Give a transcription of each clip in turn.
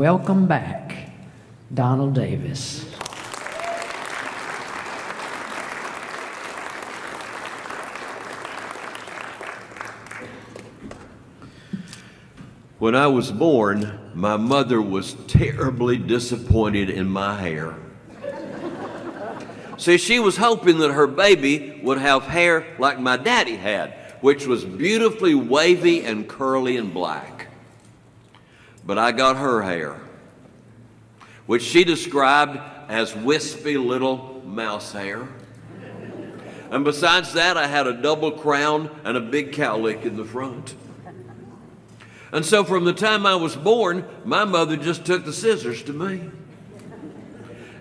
welcome back Donald Davis. When I was born, my mother was terribly disappointed in my hair. See, she was hoping that her baby would have hair like my daddy had, which was beautifully wavy and curly and black. But I got her hair, which she described as wispy little mouse hair. And besides that, I had a double crown and a big cowlick in the front. And so from the time I was born, my mother just took the scissors to me.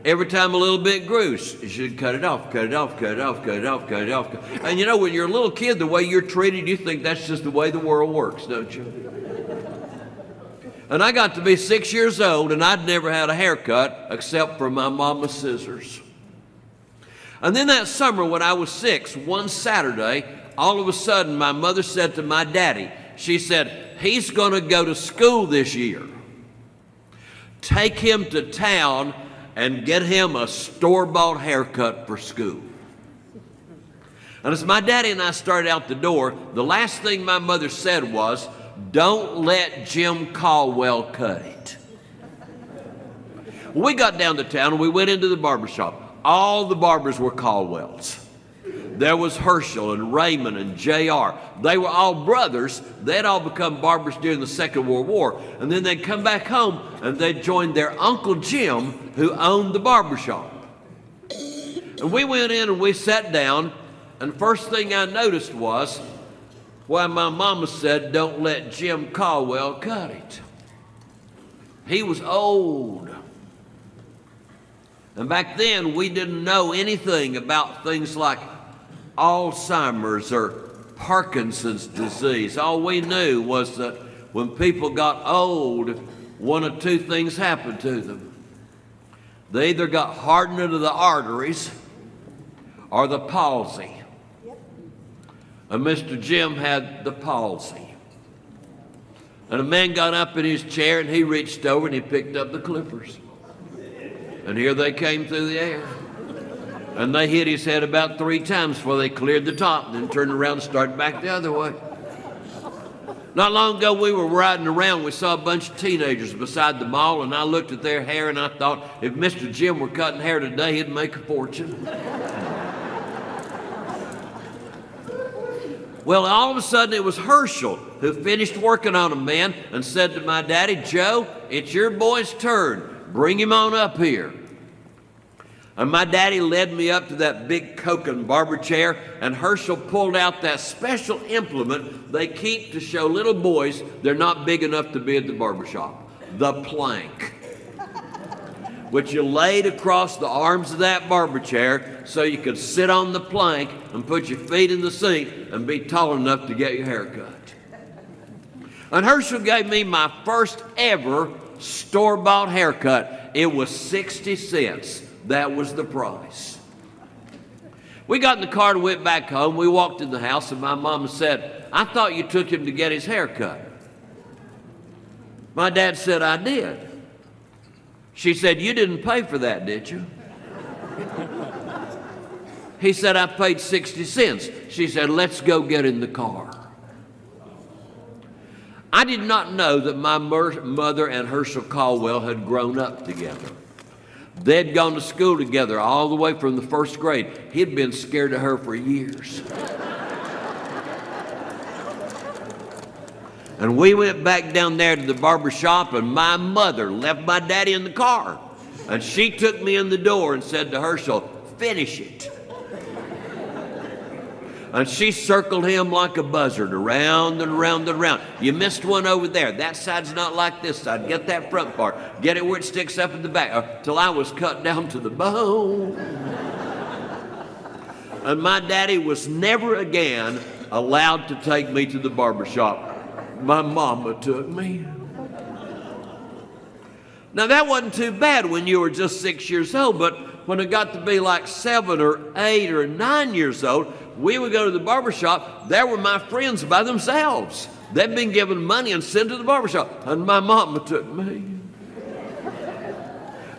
Every time a little bit grew, she'd cut it off, cut it off, cut it off, cut it off, cut it off. And you know, when you're a little kid, the way you're treated, you think that's just the way the world works, don't you? And I got to be 6 years old, and I'd never had a haircut except for my mama's scissors. And then that summer when I was 6, one Saturday, all of a sudden my mother said to my daddy, she said, "He's going to go to school this year. Take him to town and get him a store-bought haircut for school." And as my daddy and I started out the door, the last thing my mother said was, "Don't let Jim Caldwell cut it." We got down to town and we went into the barber shop. All the barbers were Caldwells. There was Herschel and Raymond and J.R. They were all brothers. They'd all become barbers during the Second World War. And then they'd come back home and they'd join their Uncle Jim, who owned the barber shop. And we went in and we sat down, and first thing I noticed was why my mama said, "Don't let Jim Caldwell cut it." He was old. And back then, we didn't know anything about things like Alzheimer's or Parkinson's disease. All we knew was that when people got old, one of two things happened to them. They either got hardening of the arteries or the palsy. And Mr. Jim had the palsy. And a man got up in his chair and he reached over and he picked up the clippers. And here they came through the air. And they hit his head about 3 times before they cleared the top, and then turned around and started back the other way. Not long ago, we were riding around. We saw a bunch of teenagers beside the mall, and I looked at their hair, and I thought, if Mr. Jim were cutting hair today, he'd make a fortune. Well, all of a sudden, it was Herschel who finished working on a man and said to my daddy, "Joe, it's your boy's turn. Bring him on up here." And my daddy led me up to that big Koken barber chair, and Herschel pulled out that special implement they keep to show little boys they're not big enough to be at the barber shop, the plank, which you laid across the arms of that barber chair so you could sit on the plank and put your feet in the seat and be tall enough to get your hair cut. And Herschel gave me my first ever store-bought haircut. It was 60 cents. That was the price. We got in the car and went back home. We walked in the house and my mama said, "I thought you took him to get his hair cut." My dad said, "I did." She said, "You didn't pay for that, did you?" He said, "I paid 60 cents. She said, "Let's go get in the car." I did not know that my mother and Herschel Caldwell had grown up together. They'd gone to school together all the way from the first grade. He'd been scared of her for years. And we went back down there to the barber shop, and my mother left my daddy in the car. And she took me in the door and said to Herschel, "Finish it." And she circled him like a buzzard, around and around and around. "You missed one over there. That side's not like this side. Get that front part. Get it where it sticks up in the back." Till I was cut down to the bone. And my daddy was never again allowed to take me to the barber shop. My mama took me. Now that wasn't too bad when you were just 6 years old, but when it got to be like 7 or 8 or 9 years old, we would go to the barber shop. There were my friends by themselves. They'd been given money and sent to the barber shop, and my mama took me.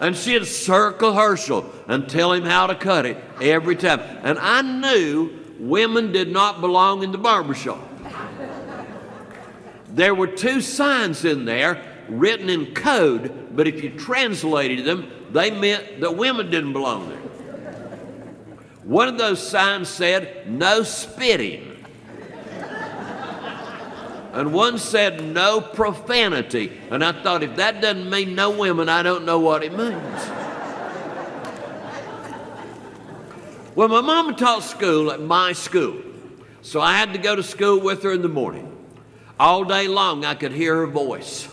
And she'd circle Herschel and tell him how to cut it every time. And I knew women did not belong in the barbershop. There were 2 signs in there written in code, but if you translated them, they meant that women didn't belong there. One of those signs said, "No spitting." And one said, "No profanity." And I thought, if that doesn't mean no women, I don't know what it means. Well, my mama taught school at my school, so I had to go to school with her in the morning. All day long, I could hear her voice.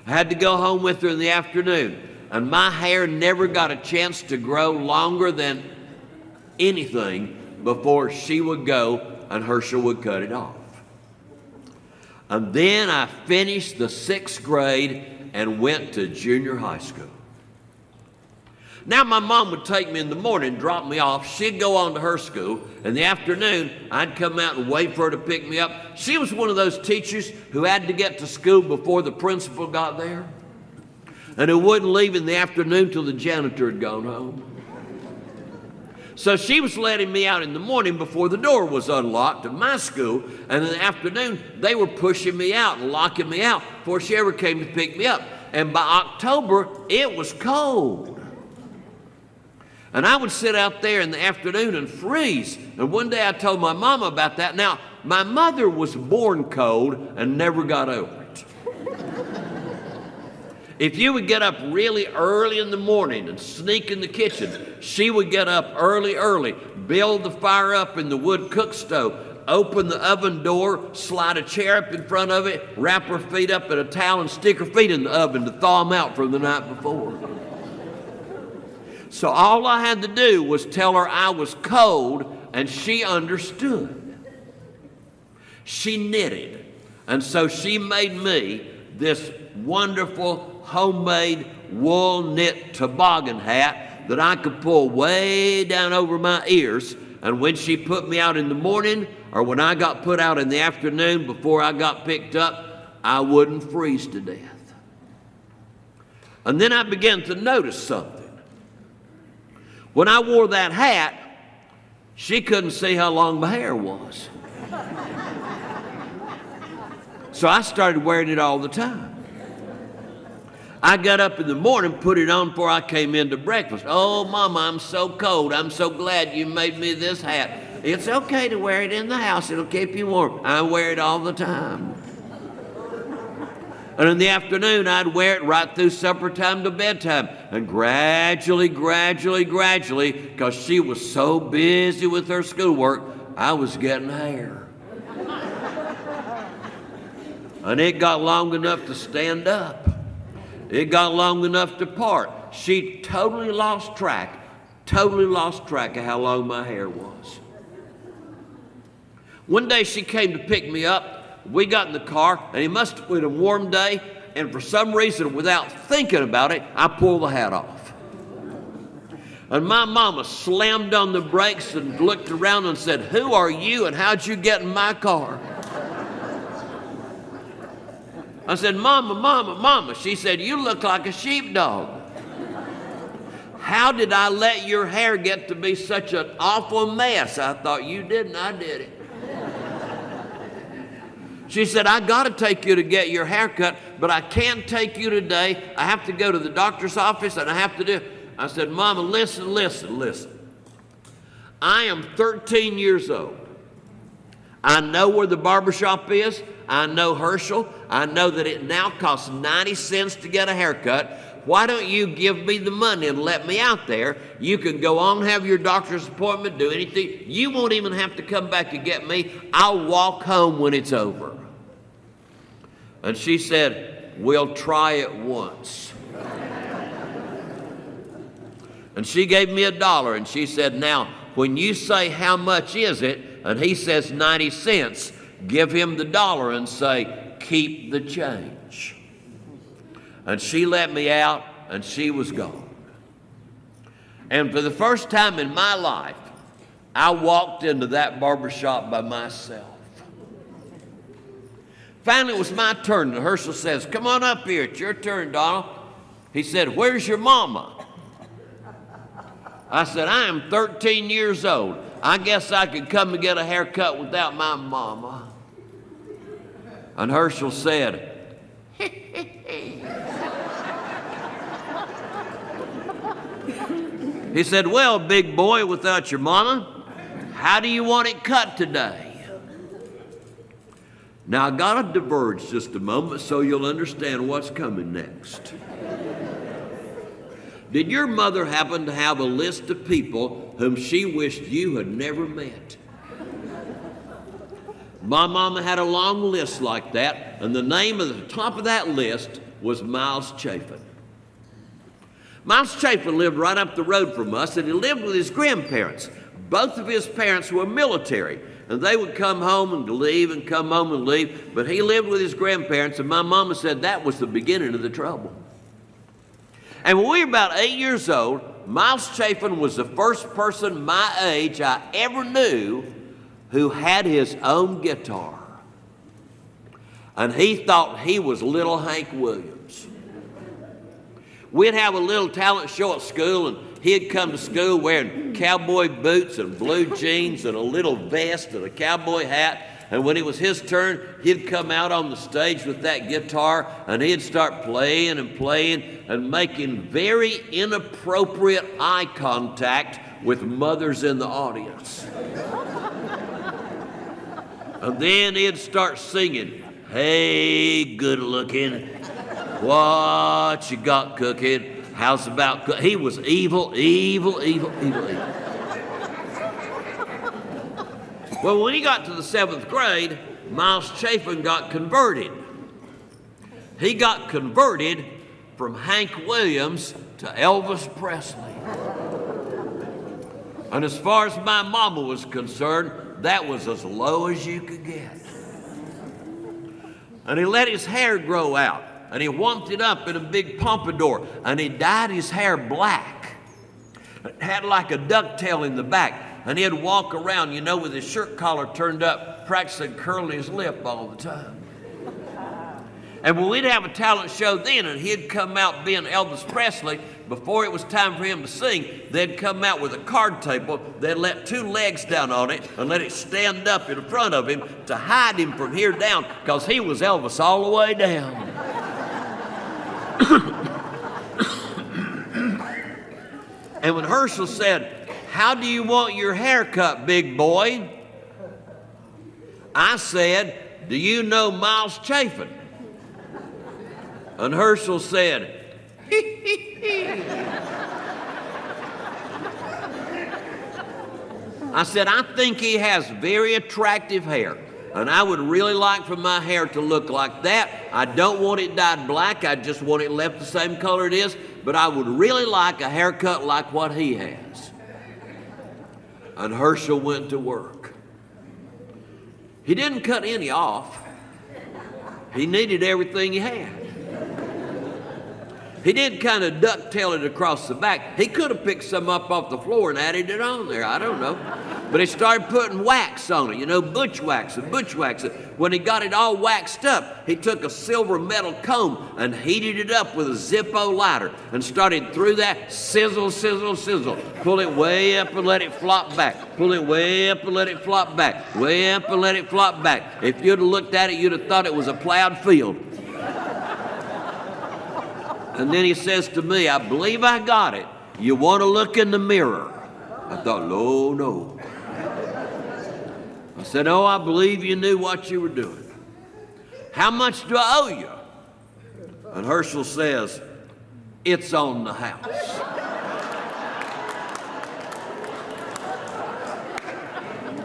I had to go home with her in the afternoon, and my hair never got a chance to grow longer than anything before she would go and Herschel would cut it off. And then I finished the 6th grade and went to junior high school. Now my mom would take me in the morning, drop me off. She'd go on to her school. In the afternoon, I'd come out and wait for her to pick me up. She was one of those teachers who had to get to school before the principal got there, and who wouldn't leave in the afternoon till the janitor had gone home. So she was letting me out in the morning before the door was unlocked at my school, and in the afternoon, they were pushing me out and locking me out before she ever came to pick me up. And by October, it was cold. And I would sit out there in the afternoon and freeze. And one day I told my mama about that. Now, my mother was born cold and never got over it. If you would get up really early in the morning and sneak in the kitchen, she would get up early, build the fire up in the wood cook stove, open the oven door, slide a chair up in front of it, wrap her feet up in a towel, and stick her feet in the oven to thaw them out from the night before. So all I had to do was tell her I was cold, and she understood. She knitted, and so she made me this wonderful homemade wool knit toboggan hat that I could pull way down over my ears. And when she put me out in the morning, or when I got put out in the afternoon before I got picked up, I wouldn't freeze to death. And then I began to notice something. When I wore that hat, she couldn't see how long my hair was. So I started wearing it all the time. I got up in the morning, put it on before I came into breakfast. "Oh, Mama, I'm so cold. I'm so glad you made me this hat." "It's okay to wear it in the house. It'll keep you warm." I wear it all the time. And in the afternoon, I'd wear it right through supper time to bedtime. And gradually, because she was so busy with her schoolwork, I was getting hair. And it got long enough to stand up. It got long enough to part. She totally lost track of how long my hair was. One day she came to pick me up. We got in the car, and it must have been a warm day, and for some reason, without thinking about it, I pulled the hat off. And my mama slammed on the brakes and looked around and said, "Who are you, and how'd you get in my car?" I said, Mama. She said, "You look like a sheepdog. How did I let your hair get to be such an awful mess?" I thought, "You didn't, I did it." She said, "I got to take you to get your hair cut, but I can't take you today. I have to go to the doctor's office, and I have to do..." I said, "Mama, listen. I am 13 years old. I know where the barbershop is. I know Herschel. I know that it now costs 90 cents to get a haircut. Why don't you give me the money and let me out there? You can go on, have your doctor's appointment, do anything. You won't even have to come back and get me. I'll walk home when it's over." And she said, "We'll try it once." And she gave me $1, and she said, "Now, when you say, 'How much is it?' and he says 90 cents, give him the $1 and say, 'Keep the change.'" And she let me out, and she was gone. And for the first time in my life, I walked into that barbershop by myself. Finally, it was my turn, and Herschel says, "Come on up here. It's your turn, Donald." He said, "Where's your mama?" I said, "I am 13 years old. I guess I could come and get a haircut without my mama." And Herschel said, he said, "Well, big boy without your mama, how do you want it cut today?" Now, I got to diverge just a moment so you'll understand what's coming next. Did your mother happen to have a list of people whom she wished you had never met? My mama had a long list like that, and the name of the top of that list was Miles Chafin. Miles Chafin lived right up the road from us, and he lived with his grandparents. Both of his parents were military, and they would come home and leave and come home and leave, but he lived with his grandparents, and my mama said that was the beginning of the trouble. And when we were about 8 years old, Miles Chafin was the first person my age I ever knew who had his own guitar. And he thought he was little Hank Williams. We'd have a little talent show at school, and he'd come to school wearing cowboy boots and blue jeans and a little vest and a cowboy hat. And when it was his turn, he'd come out on the stage with that guitar, and he'd start playing and playing and making very inappropriate eye contact with mothers in the audience. And then he'd start singing, "Hey, good looking, what you got cooking? How's about cook?" He was evil, evil, evil, evil, evil. Well, when he got to the 7th grade, Miles Chafin got converted. He got converted from Hank Williams to Elvis Presley. And as far as my mama was concerned, that was as low as you could get. And he let his hair grow out, and he womped it up in a big pompadour, and he dyed his hair black. It had like a ducktail in the back. And he'd walk around, you know, with his shirt collar turned up, practicing curling his lip all the time. And when we'd have a talent show then, and he'd come out being Elvis Presley, before it was time for him to sing, they'd come out with a card table, they'd let 2 legs down on it, and let it stand up in front of him to hide him from here down, because he was Elvis all the way down. And when Herschel said, "How do you want your hair cut, big boy?" I said, "Do you know Miles Chafin?" And Herschel said, I said, "I think he has very attractive hair, and I would really like for my hair to look like that. I don't want it dyed black, I just want it left the same color it is, but I would really like a haircut like what he has." And Herschel went to work. He didn't cut any off. He needed everything he had. He didn't kind of ducktail it across the back. He could have picked some up off the floor and added it on there. I don't know. But he started putting wax on it, you know, butch wax and butch wax. When he got it all waxed up, he took a silver metal comb and heated it up with a Zippo lighter and started through that, sizzle, sizzle, sizzle. Pull it way up and let it flop back. Pull it way up and let it flop back. Way up and let it flop back. If you'd have looked at it, you'd have thought it was a plowed field. And then he says to me, "I believe I got it. You want to look in the mirror?" I thought, no. I said, "Oh, I believe you knew what you were doing. How much do I owe you?" And Herschel says, "It's on the house."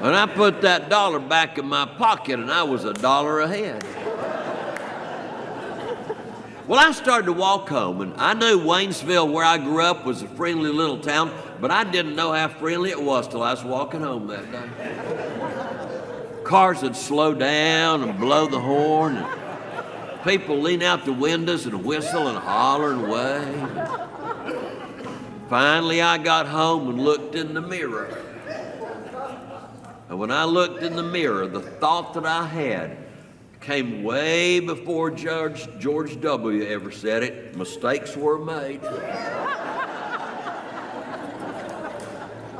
And I put that dollar back in my pocket, and I was $1 ahead. Well, I started to walk home, and I knew Waynesville, where I grew up, was a friendly little town, but I didn't know how friendly it was till I was walking home that day. Cars would slow down and blow the horn, and people lean out the windows and whistle and holler and wave. Finally, I got home and looked in the mirror. And when I looked in the mirror, the thought that I had came way before George W. ever said it. Mistakes were made.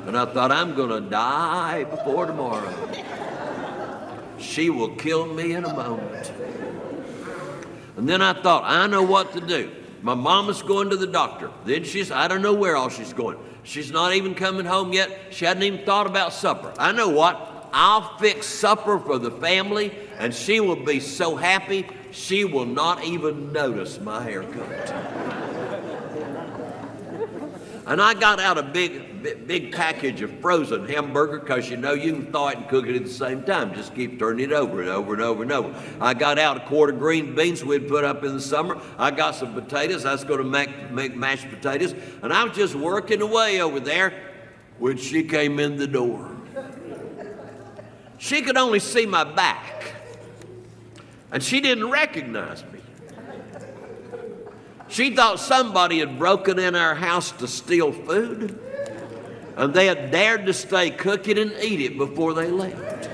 And I thought, I'm going to die before tomorrow. She will kill me in a moment. And then I thought, I know what to do. My mama's going to the doctor. Then I don't know where all she's going. She's not even coming home yet. She hadn't even thought about supper. I know what? I'll fix supper for the family, and she will be so happy she will not even notice my haircut. And I got out a big package of frozen hamburger, because you know you can thaw it and cook it at the same time. Just keep turning it over and over and over and over. I got out a quart of green beans we'd put up in the summer. I got some potatoes. I was going to make mashed potatoes. And I was just working away over there when she came in the door. She could only see my back, and she didn't recognize me. She thought somebody had broken in our house to steal food, and they had dared to stay, cook it, and eat it before they left.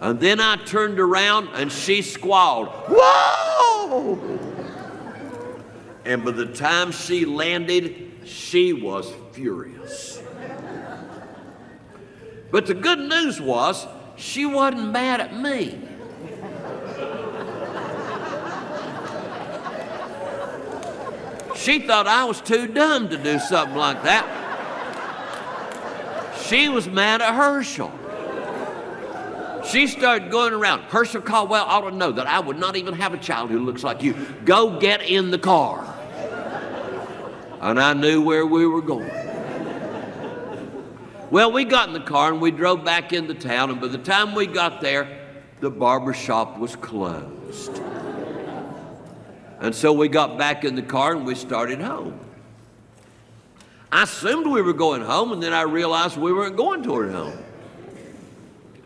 And then I turned around, and she squalled, "Whoa!" And by the time she landed, she was furious. But the good news was, she wasn't mad at me. She thought I was too dumb to do something like that. She was mad at Herschel. She started going around. Herschel Caldwell ought to know that I would not even have a child who looks like you. Go get in the car. And I knew where we were going. Well, we got in the car and we drove back into town, and by the time we got there, the barber shop was closed. And so we got back in the car and we started home. I assumed we were going home, and then I realized we weren't going toward home.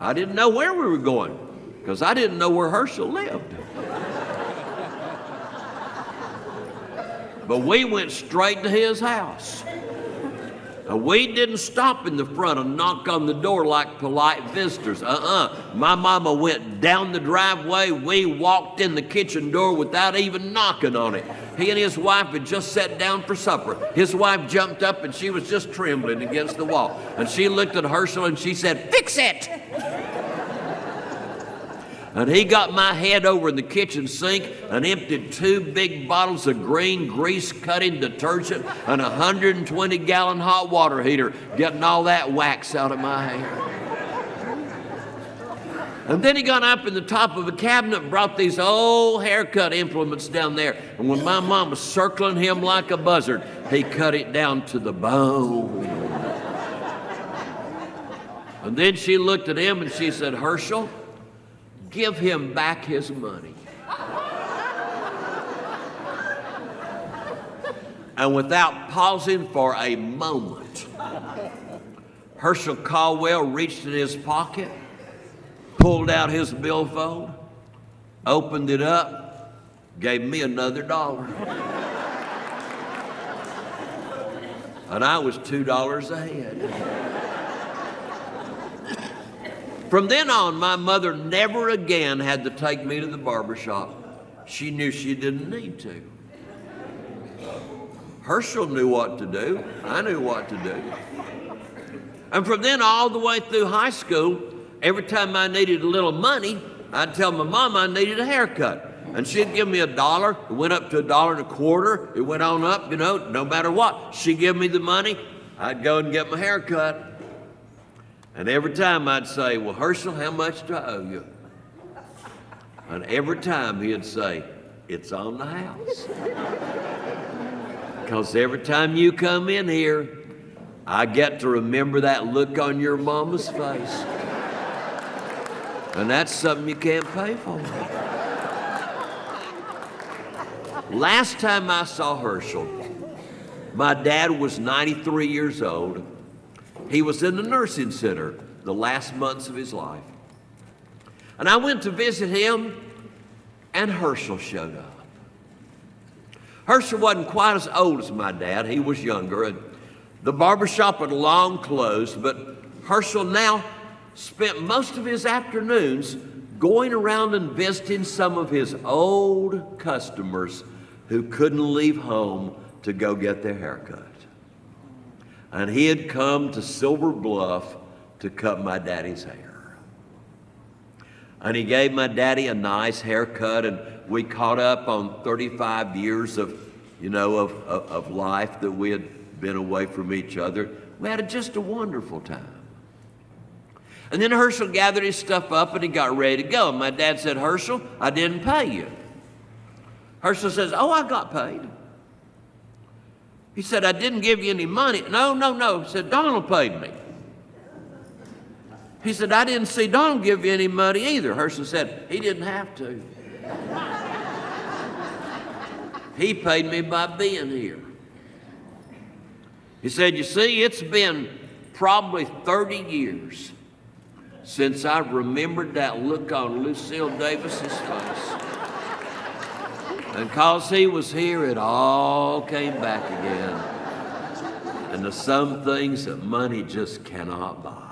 I didn't know where we were going, because I didn't know where Herschel lived. But we went straight to his house. And we didn't stop in the front and knock on the door like polite visitors. My mama went down the driveway. We walked in the kitchen door without even knocking on it. He and his wife had just sat down for supper. His wife jumped up and she was just trembling against the wall. And she looked at Herschel and she said, "Fix it!" And he got my head over in the kitchen sink and emptied 2 big bottles of green grease-cutting detergent and a 120-gallon hot water heater, getting all that wax out of my hair. And then he got up in the top of a cabinet and brought these old haircut implements down there. And when my mom was circling him like a buzzard, he cut it down to the bone. And then she looked at him and she said, "Herschel, give him back his money." And without pausing for a moment, Herschel Caldwell reached in his pocket, pulled out his billfold, opened it up, gave me another $1. And I was $2 ahead. From then on, my mother never again had to take me to the barber shop. She knew she didn't need to. Herschel knew what to do. I knew what to do. And from then all the way through high school, every time I needed a little money, I'd tell my mom I needed a haircut. And she'd give me $1. It went up to $1.25. It went on up, no matter what. She'd give me the money. I'd go and get my haircut. And every time I'd say, "Well, Herschel, how much do I owe you?" And every time he'd say, "It's on the house." Because every time you come in here, I get to remember that look on your mama's face. And that's something you can't pay for. Last time I saw Herschel, my dad was 93 years old. He was in the nursing center the last months of his life. And I went to visit him, and Herschel showed up. Herschel wasn't quite as old as my dad. He was younger, and the barbershop had long closed, but Herschel now spent most of his afternoons going around and visiting some of his old customers who couldn't leave home to go get their hair cut. And he had come to Silver Bluff to cut my daddy's hair. And he gave my daddy a nice haircut, and we caught up on 35 years of life that we had been away from each other. We had just a wonderful time. And then Herschel gathered his stuff up and he got ready to go. And my dad said, Herschel, I didn't pay you. Herschel says, oh, I got paid. He said, I didn't give you any money. No. He said, Donald paid me. He said, I didn't see Donald give you any money either. Herschel said, he didn't have to. He paid me by being here. He said, you see, it's been probably 30 years since I remembered that look on Lucille Davis's face. And because he was here, it all came back again. And there's some things that money just cannot buy.